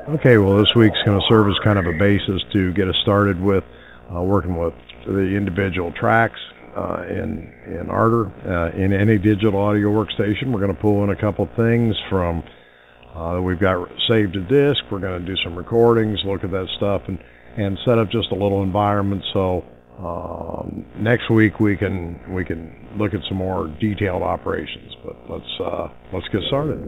Okay, well, this week's going to serve as kind of a basis to get us started with working with the individual tracks in Ardour. In any digital audio workstation, we're going to pull in a couple things from that we've got saved to disk. We're going to do some recordings, look at that stuff, and set up just a little environment so next week we can look at some more detailed operations. But let's get started.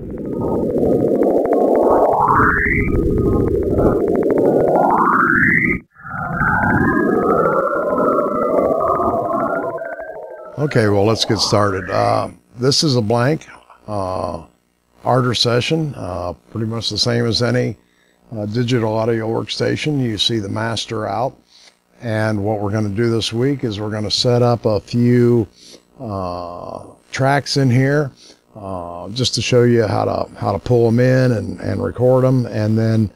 Okay, well, let's get started. This is a blank Ardour session, pretty much the same as any digital audio workstation. You see the master out, and what we're going to do this week is we're going to set up a few tracks in here just to show you how to pull them in and record them, and then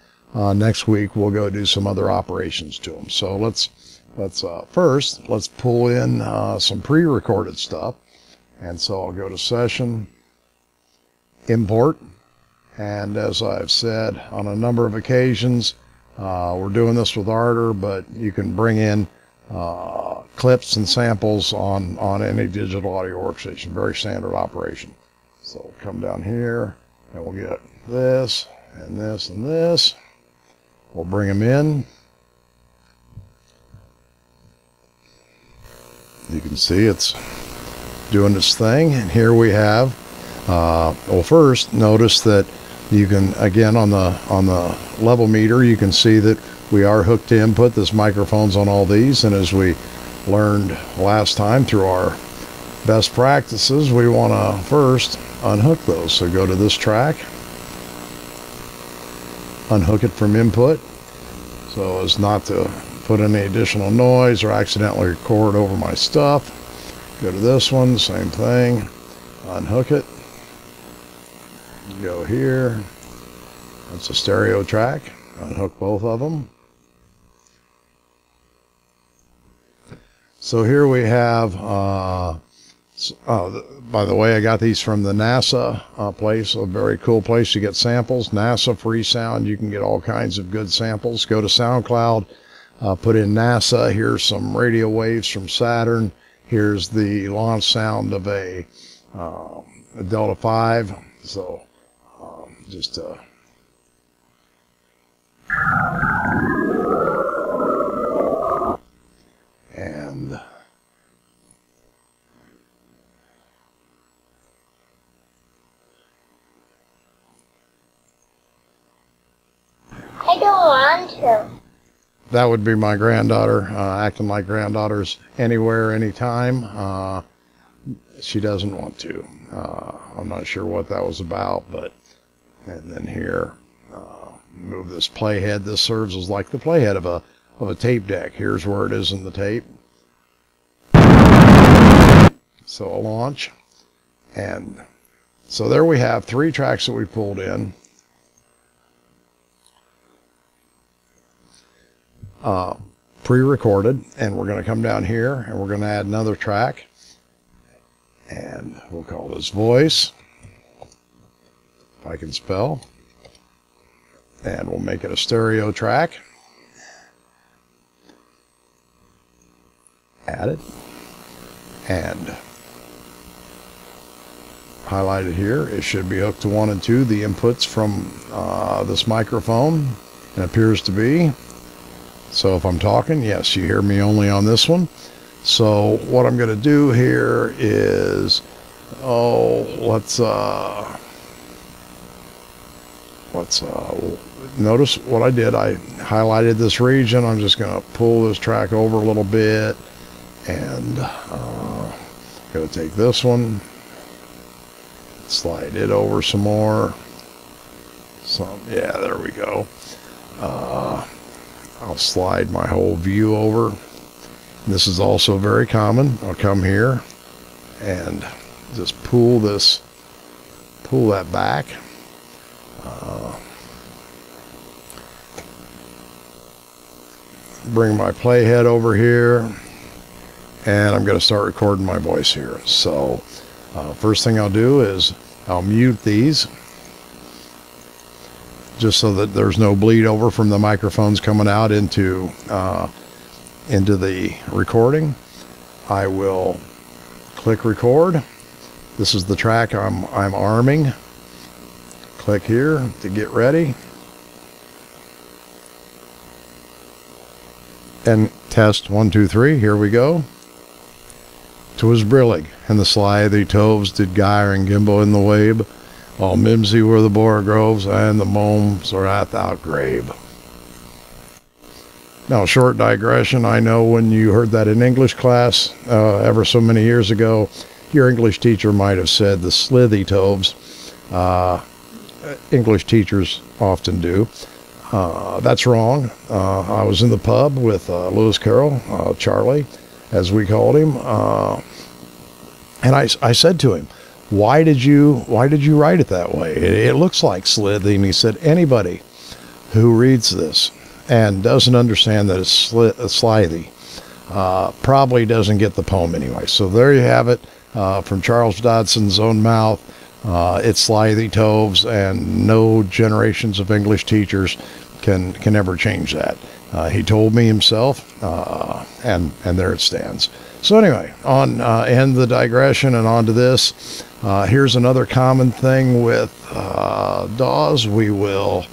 next week we'll go do some other operations to them. So let's pull in some pre-recorded stuff. And so I'll go to Session, Import, and as I've said on a number of occasions, we're doing this with Ardour, but you can bring in clips and samples on any digital audio workstation. Very standard operation. So we'll come down here and we'll get this and this and this. We'll bring them in. You can see it's doing its thing, and here we have well, first notice that you can, again, on the level meter, you can see that we are hooked to input. This microphone's on all these, and as we learned last time through our best practices, we want to first unhook those. So go to this track, unhook it from input so as not to put any additional noise or accidentally record over my stuff. Go to this one, same thing, unhook it, go here, that's a stereo track, unhook both of them. So here we have, by the way, I got these from the NASA place, a very cool place to get samples. NASA Free Sound, you can get all kinds of good samples. Go to SoundCloud, put in NASA, here's some radio waves from Saturn, here's the launch sound of a Delta 5, so just and I don't want to. that would be my granddaughter, acting like granddaughters anywhere, anytime. She doesn't want to. I'm not sure what that was about, but, and then here, move this playhead. This serves as like the playhead of a tape deck. Here's where it is in the tape. So a launch. And so there we have 3 tracks that we pulled in. Pre-recorded, and we're going to come down here and we're going to add another track, and we'll call this voice, if I can spell, and we'll make it a stereo track. Add it, and highlighted here, it should be hooked to 1 and 2, the inputs from this microphone, and appears to be. So if I'm talking, yes, you hear me only on this one. So what I'm going to do here is, let's notice what I did. I highlighted this region. I'm just going to pull this track over a little bit, and going to take this one, slide it over some more. Yeah, there we go. I'll slide my whole view over. This is also very common. I'll come here and just pull that back. Bring my playhead over here, and I'm going to start recording my voice here. So first thing I'll do is I'll mute these just so that there's no bleed over from the microphones coming out into the recording. I will click record. This is the track I'm arming. Click here to get ready. And test 1, 2, 3. Here we go. 'Twas brillig, and the slithy toves did gyre and gimble in the wabe. All mimsy were the bore groves, and the momes are at thou grave. Now, short digression. I know when you heard that in English class ever so many years ago, your English teacher might have said the slithy toves. English teachers often do. That's wrong. I was in the pub with Lewis Carroll, Charlie, as we called him, and I said to him, "Why did you write it that way? It looks like slithy." And he said, "Anybody who reads this and doesn't understand that it's slithy probably doesn't get the poem anyway." So there you have it, from Charles Dodson's own mouth. It's slithy toves, and no generations of English teachers can ever change that. He told me himself, and there it stands. So anyway, on end the digression and on to this. Here's another common thing with DAWs. We will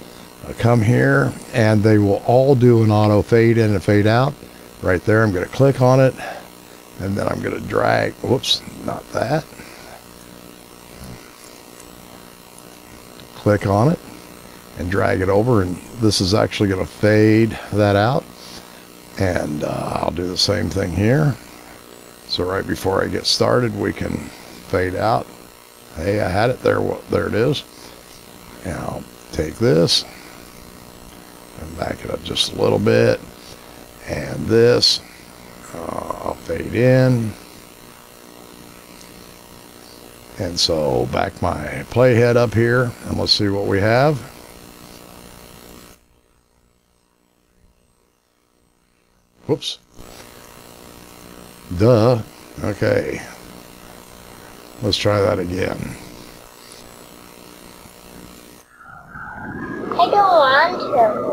come here, and they will all do an auto fade in and fade out. Right there, I'm going to click on it, and then I'm going to drag. Whoops, not that. Click on it and drag it over, and this is actually going to fade that out. And I'll do the same thing here. So right before I get started, we can fade out. Hey, I had it there. There it is. And I'll take this and back it up just a little bit. And this, I'll fade in. And so back my playhead up here, and let's see what we have. Whoops. Duh. Okay. Let's try that again. I don't want to.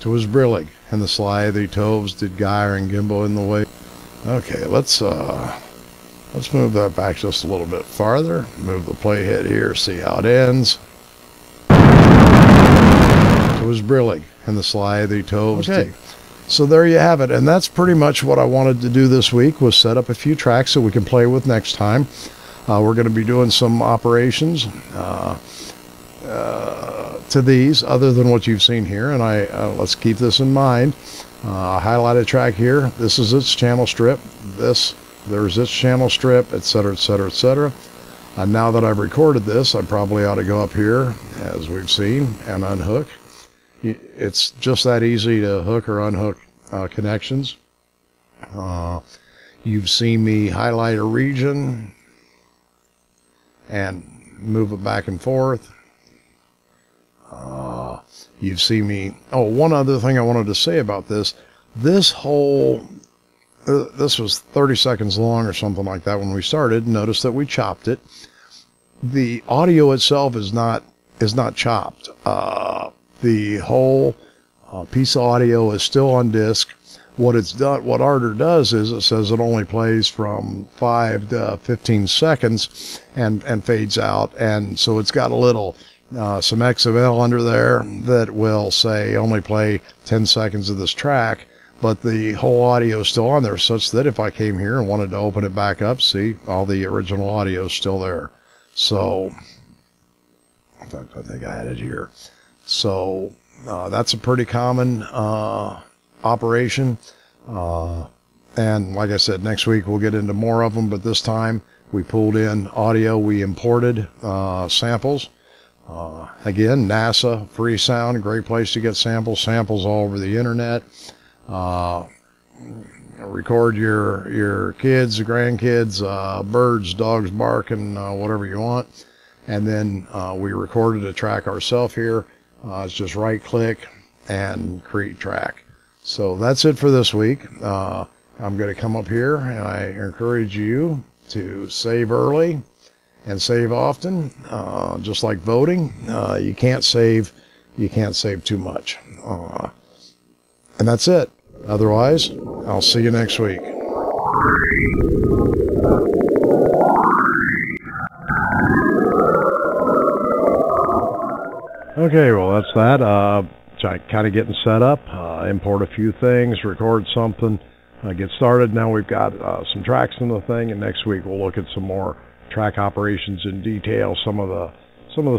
"'Twas brillig, and the slithy toves did gyre and gimble in the way." Okay, let's move that back just a little bit farther. Move the playhead here, see how it ends. "'Twas brillig, and the slithy toves did." So there you have it, and that's pretty much what I wanted to do this week, was set up a few tracks that we can play with next time. We're going to be doing some operations to these other than what you've seen here, and let's keep this in mind. Highlighted track here. This is its channel strip. There's its channel strip, etc., etc., etc. And now that I've recorded this, I probably ought to go up here, as we've seen, and unhook. It's just that easy to hook or unhook connections. You've seen me highlight a region and move it back and forth. You've seen me. Oh, one other thing I wanted to say about this. This whole, this was 30 seconds long or something like that when we started. Notice that we chopped it. The audio itself is not chopped. The whole piece of audio is still on disc. What it's done, what Arter does is it says it only plays from 5 to 15 seconds and fades out. And so it's got a little some XML under there that will say only play 10 seconds of this track, but the whole audio is still on there, such that if I came here and wanted to open it back up, see, all the original audio is still there. So, in fact, I think I had it here. So that's a pretty common operation. And like I said, next week we'll get into more of them, but this time we pulled in audio, we imported samples. Again, NASA, free sound, great place to get samples all over the internet. Record your kids, grandkids, birds, dogs barking, whatever you want. and then we recorded a track ourselves here. It's just right click and create track. So that's it for this week. I'm going to come up here, and I encourage you to save early and save often. Just like voting, you can't save too much. And that's it. Otherwise, I'll see you next week. Okay, well, that's that. Kind of getting set up, import a few things, record something, get started. Now we've got some tracks in the thing, and next week we'll look at some more track operations in detail, some of the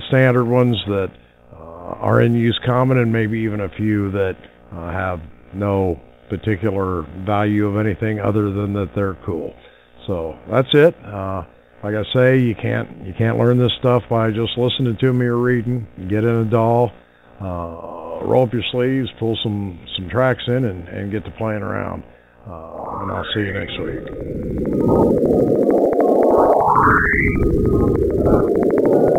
standard ones that are in use common, and maybe even a few that have no particular value of anything other than that they're cool. So that's it. Like I say, you can't learn this stuff by just listening to me or reading. Get in a DAW, roll up your sleeves, pull some tracks in, and get to playing around. And I'll see you next week.